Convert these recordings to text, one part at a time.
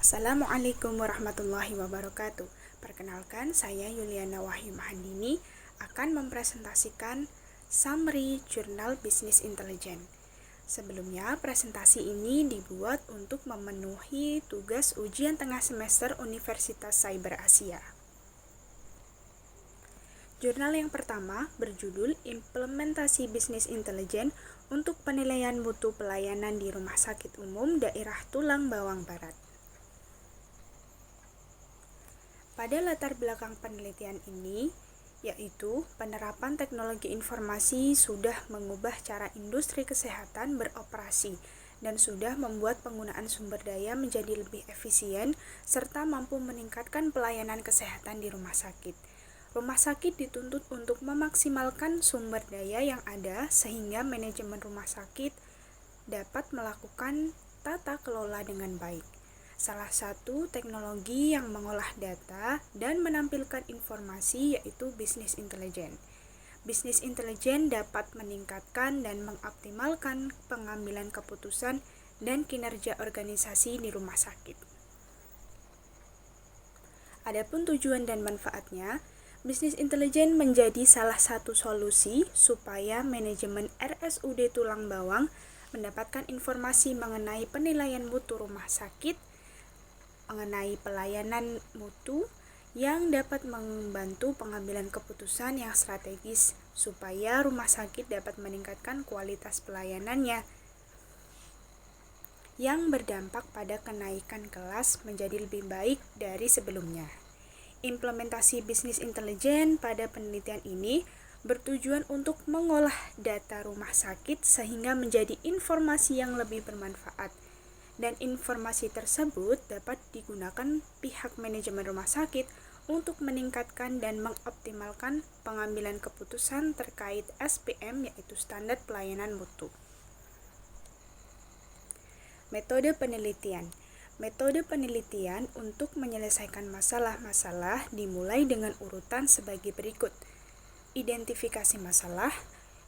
Assalamualaikum warahmatullahi wabarakatuh. Perkenalkan, saya Yuliana Wahyu Mahandini akan mempresentasikan Summary Jurnal Business Intelligence. Sebelumnya, presentasi ini dibuat untuk memenuhi tugas ujian tengah semester Universitas Cyber Asia. Jurnal yang pertama berjudul Implementasi Business Intelligence untuk penilaian mutu pelayanan di Rumah Sakit Umum Daerah Tulang Bawang Barat. Pada latar belakang penelitian ini, yaitu penerapan teknologi informasi sudah mengubah cara industri kesehatan beroperasi dan sudah membuat penggunaan sumber daya menjadi lebih efisien serta mampu meningkatkan pelayanan kesehatan di rumah sakit. Rumah sakit dituntut untuk memaksimalkan sumber daya yang ada sehingga manajemen rumah sakit dapat melakukan tata kelola dengan baik. Salah satu teknologi yang mengolah data dan menampilkan informasi yaitu Business Intelligence. Business Intelligence dapat meningkatkan dan mengoptimalkan pengambilan keputusan dan kinerja organisasi di rumah sakit. Adapun tujuan dan manfaatnya, Business Intelligence menjadi salah satu solusi supaya manajemen RSUD Tulang Bawang mendapatkan informasi mengenai penilaian mutu rumah sakit, mengenai pelayanan mutu yang dapat membantu pengambilan keputusan yang strategis supaya rumah sakit dapat meningkatkan kualitas pelayanannya yang berdampak pada kenaikan kelas menjadi lebih baik dari sebelumnya. Implementasi Business Intelligence pada penelitian ini bertujuan untuk mengolah data rumah sakit sehingga menjadi informasi yang lebih bermanfaat. Dan informasi tersebut dapat digunakan pihak manajemen rumah sakit untuk meningkatkan dan mengoptimalkan pengambilan keputusan terkait SPM yaitu Standar Pelayanan Mutu. Metode penelitian. Metode penelitian untuk menyelesaikan masalah-masalah dimulai dengan urutan sebagai berikut. Identifikasi masalah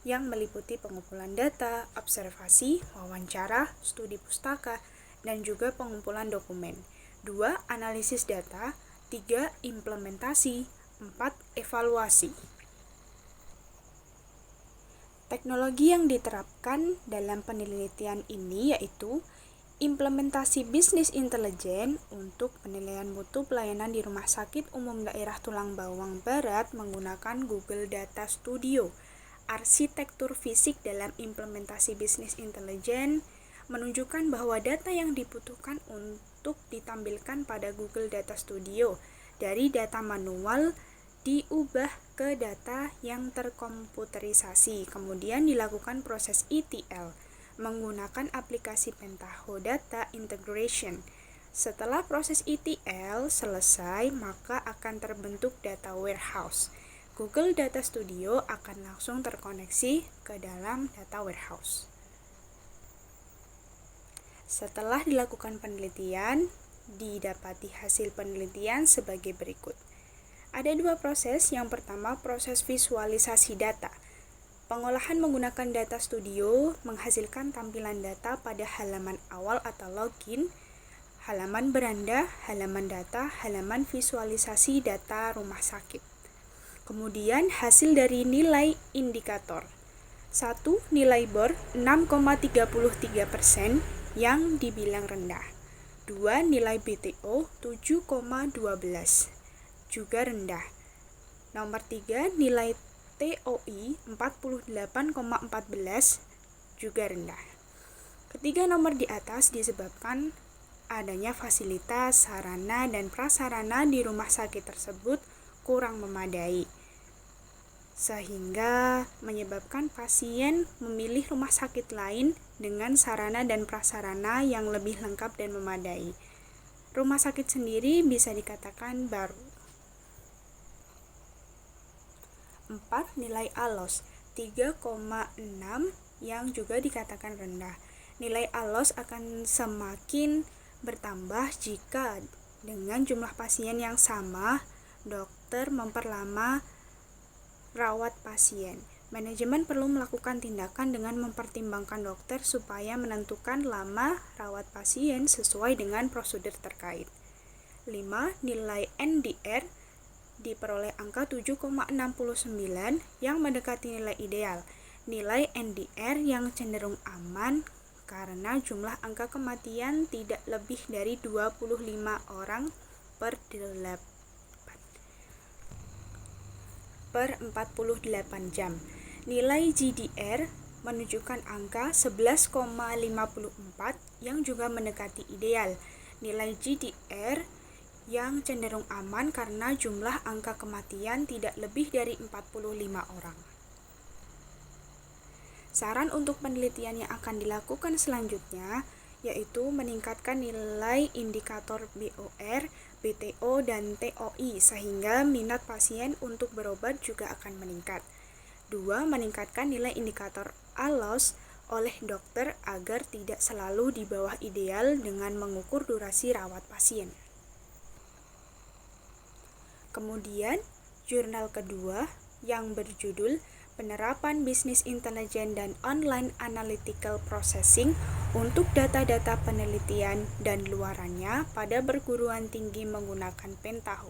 yang meliputi pengumpulan data, observasi, wawancara, studi pustaka, dan juga pengumpulan dokumen. 2. Analisis data. 3. Implementasi. 4. Evaluasi. Teknologi yang diterapkan dalam penelitian ini yaitu implementasi Business Intelligence untuk penilaian mutu pelayanan di Rumah Sakit Umum Daerah Tulang Bawang Barat menggunakan Google Data Studio. Arsitektur fisik dalam implementasi Business Intelligence menunjukkan bahwa data yang dibutuhkan untuk ditampilkan pada Google Data Studio dari data manual diubah ke data yang terkomputerisasi, kemudian dilakukan proses ETL menggunakan aplikasi Pentaho Data Integration. Setelah proses ETL selesai, maka akan terbentuk data warehouse. Google Data Studio akan langsung terkoneksi ke dalam data warehouse. Setelah dilakukan penelitian, didapati hasil penelitian sebagai berikut. Ada dua proses. Yang pertama, proses visualisasi data. Pengolahan menggunakan data studio menghasilkan tampilan data pada halaman awal atau login, halaman beranda, halaman data, halaman visualisasi data rumah sakit. Kemudian hasil dari nilai indikator. 1. Nilai BOR 6,33% yang dibilang rendah. 2. Nilai BTO 7,12 juga rendah. Nomor 3. Nilai TOI 48,14 juga rendah. Ketiga nomor di atas disebabkan adanya fasilitas, sarana, dan prasarana di rumah sakit tersebut kurang memadai, sehingga menyebabkan pasien memilih rumah sakit lain dengan sarana dan prasarana yang lebih lengkap dan memadai. Rumah sakit sendiri bisa dikatakan baru. 4. Nilai ALOS 3,6 yang juga dikatakan rendah. Nilai ALOS akan semakin bertambah jika dengan jumlah pasien yang sama, dokter memperlama rawat pasien. Manajemen perlu melakukan tindakan dengan mempertimbangkan dokter supaya menentukan lama rawat pasien sesuai dengan prosedur terkait. 5. Nilai NDR diperoleh angka 7,69 yang mendekati nilai ideal. Nilai NDR yang cenderung aman karena jumlah angka kematian tidak lebih dari 25 orang per 48 jam. Nilai GDR menunjukkan angka 11,54 yang juga mendekati ideal. Nilai GDR yang cenderung aman karena jumlah angka kematian tidak lebih dari 45 orang. Saran untuk penelitian yang akan dilakukan selanjutnya yaitu meningkatkan nilai indikator BOR, BTO, dan TOI sehingga minat pasien untuk berobat juga akan meningkat. 2. Meningkatkan nilai indikator ALOS oleh dokter agar tidak selalu di bawah ideal dengan mengukur durasi rawat pasien. Kemudian, jurnal kedua yang berjudul Penerapan Bisnis Intelijen dan Online Analytical Processing untuk data-data penelitian dan luarannya pada perguruan tinggi menggunakan Pentaho.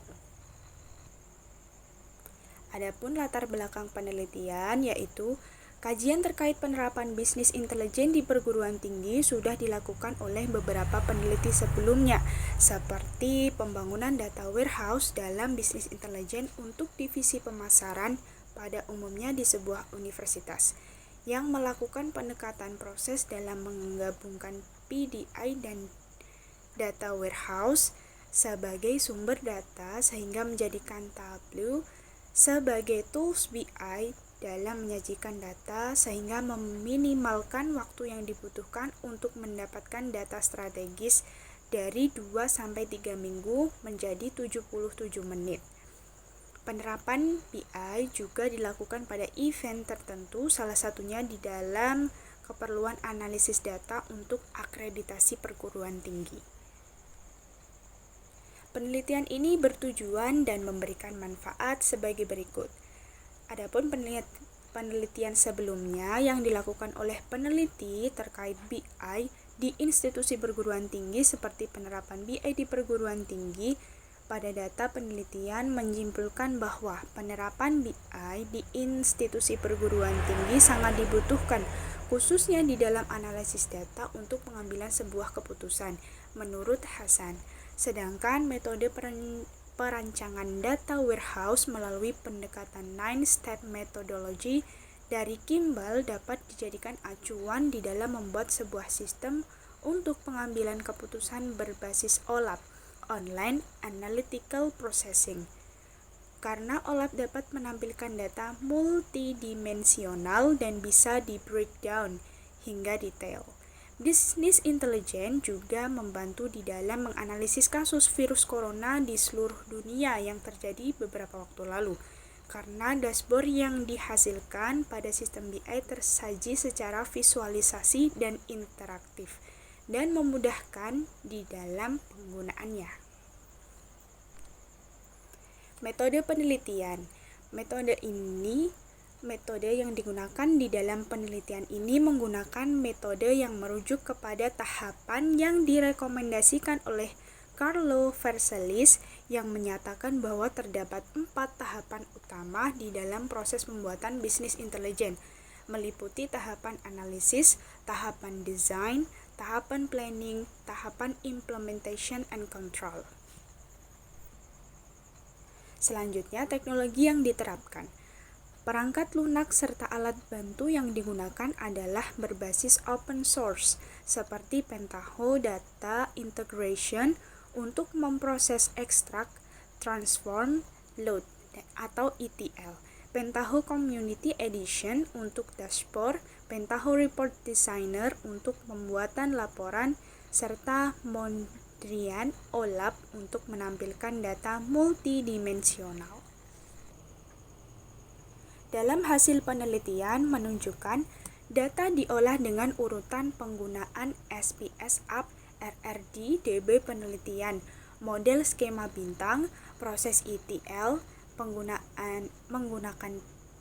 Adapun latar belakang penelitian yaitu kajian terkait penerapan bisnis intelijen di perguruan tinggi sudah dilakukan oleh beberapa peneliti sebelumnya, seperti pembangunan data warehouse dalam bisnis intelijen untuk divisi pemasaran pada umumnya di sebuah universitas, yang melakukan pendekatan proses dalam menggabungkan PDI dan data warehouse sebagai sumber data sehingga menjadikan Tableau sebagai tools BI dalam menyajikan data sehingga meminimalkan waktu yang dibutuhkan untuk mendapatkan data strategis dari 2-3 minggu menjadi 77 menit. Penerapan BI juga dilakukan pada event tertentu, salah satunya di dalam keperluan analisis data untuk akreditasi perguruan tinggi. Penelitian ini bertujuan dan memberikan manfaat sebagai berikut. Adapun penelitian sebelumnya yang dilakukan oleh peneliti terkait BI di institusi perguruan tinggi seperti penerapan BI di perguruan tinggi pada data penelitian menyimpulkan bahwa penerapan BI di institusi perguruan tinggi sangat dibutuhkan khususnya di dalam analisis data untuk pengambilan sebuah keputusan menurut Hasan. Sedangkan metode perancangan data warehouse melalui pendekatan 9-step methodology dari Kimball dapat dijadikan acuan di dalam membuat sebuah sistem untuk pengambilan keputusan berbasis OLAP, Online Analytical Processing. Karena OLAP dapat menampilkan data multidimensional dan bisa di-breakdown hingga detail. Bisnis intelijen juga membantu di dalam menganalisis kasus virus corona di seluruh dunia yang terjadi beberapa waktu lalu, karena dashboard yang dihasilkan pada sistem BI tersaji secara visualisasi dan interaktif, dan memudahkan di dalam penggunaannya. Metode penelitian. Metode yang digunakan di dalam penelitian ini menggunakan metode yang merujuk kepada tahapan yang direkomendasikan oleh Carlo Vercellis yang menyatakan bahwa terdapat 4 tahapan utama di dalam proses pembuatan bisnis intelijen, meliputi tahapan analisis, tahapan design, tahapan planning, tahapan implementation and control. Selanjutnya, teknologi yang diterapkan. Perangkat lunak serta alat bantu yang digunakan adalah berbasis open source, seperti Pentaho Data Integration untuk memproses extract, transform, load, atau ETL, Pentaho Community Edition untuk dashboard, Pentaho Report Designer untuk pembuatan laporan, serta Mondrian OLAP untuk menampilkan data multidimensional. Dalam hasil penelitian menunjukkan data diolah dengan urutan penggunaan SPS Up, RRD, DB penelitian, model skema bintang, proses ETL, menggunakan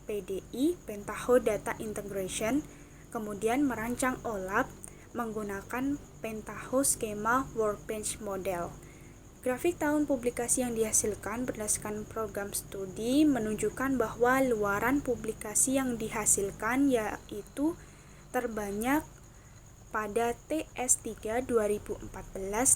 PDI, Pentaho Data Integration, kemudian merancang OLAP menggunakan Pentaho Skema Workbench Model. Grafik tahun publikasi yang dihasilkan berdasarkan program studi menunjukkan bahwa luaran publikasi yang dihasilkan yaitu terbanyak pada TS3 2014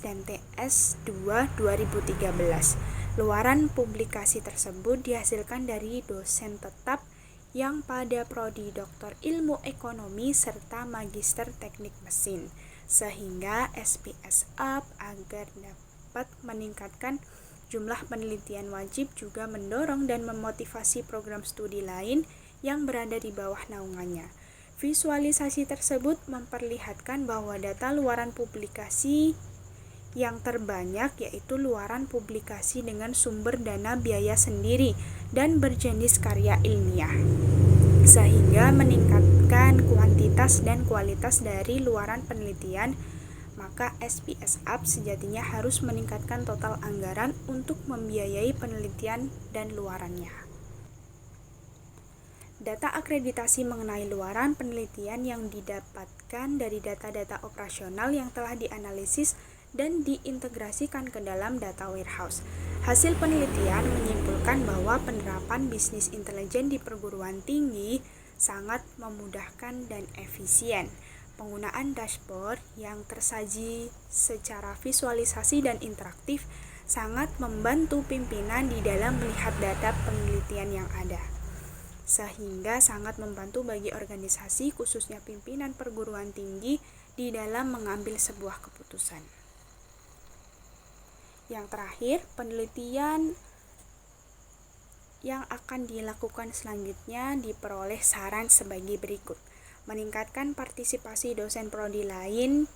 dan TS2 2013. Luaran publikasi tersebut dihasilkan dari dosen tetap yang pada prodi Doktor Ilmu Ekonomi serta Magister Teknik Mesin, sehingga SPS Up agar dapat meningkatkan jumlah penelitian wajib juga mendorong dan memotivasi program studi lain yang berada di bawah naungannya. Visualisasi tersebut memperlihatkan bahwa data luaran publikasi yang terbanyak yaitu luaran publikasi dengan sumber dana biaya sendiri dan berjenis karya ilmiah, sehingga meningkatkan kuantitas dan kualitas dari luaran penelitian. Maka SPS Up sejatinya harus meningkatkan total anggaran untuk membiayai penelitian dan luarannya. Data akreditasi mengenai luaran penelitian yang didapatkan dari data-data operasional yang telah dianalisis dan diintegrasikan ke dalam data warehouse. Hasil penelitian menyimpulkan bahwa penerapan bisnis intelijen di perguruan tinggi sangat memudahkan dan efisien. Penggunaan dashboard yang tersaji secara visualisasi dan interaktif sangat membantu pimpinan di dalam melihat data penelitian yang ada, sehingga sangat membantu bagi organisasi khususnya pimpinan perguruan tinggi di dalam mengambil sebuah keputusan. Yang terakhir, penelitian yang akan dilakukan selanjutnya diperoleh saran sebagai berikut. Meningkatkan partisipasi dosen prodi lain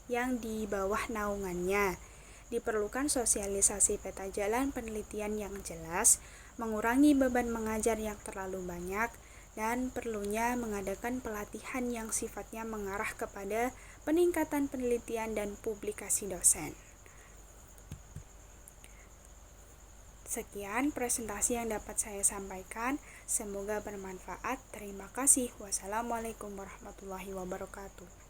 yang di bawah naungannya. Diperlukan sosialisasi peta jalan penelitian yang jelas, mengurangi beban mengajar yang terlalu banyak, dan perlunya mengadakan pelatihan yang sifatnya mengarah kepada peningkatan penelitian dan publikasi dosen. Sekian presentasi yang dapat saya sampaikan, semoga bermanfaat. Terima kasih. Wassalamualaikum warahmatullahi wabarakatuh.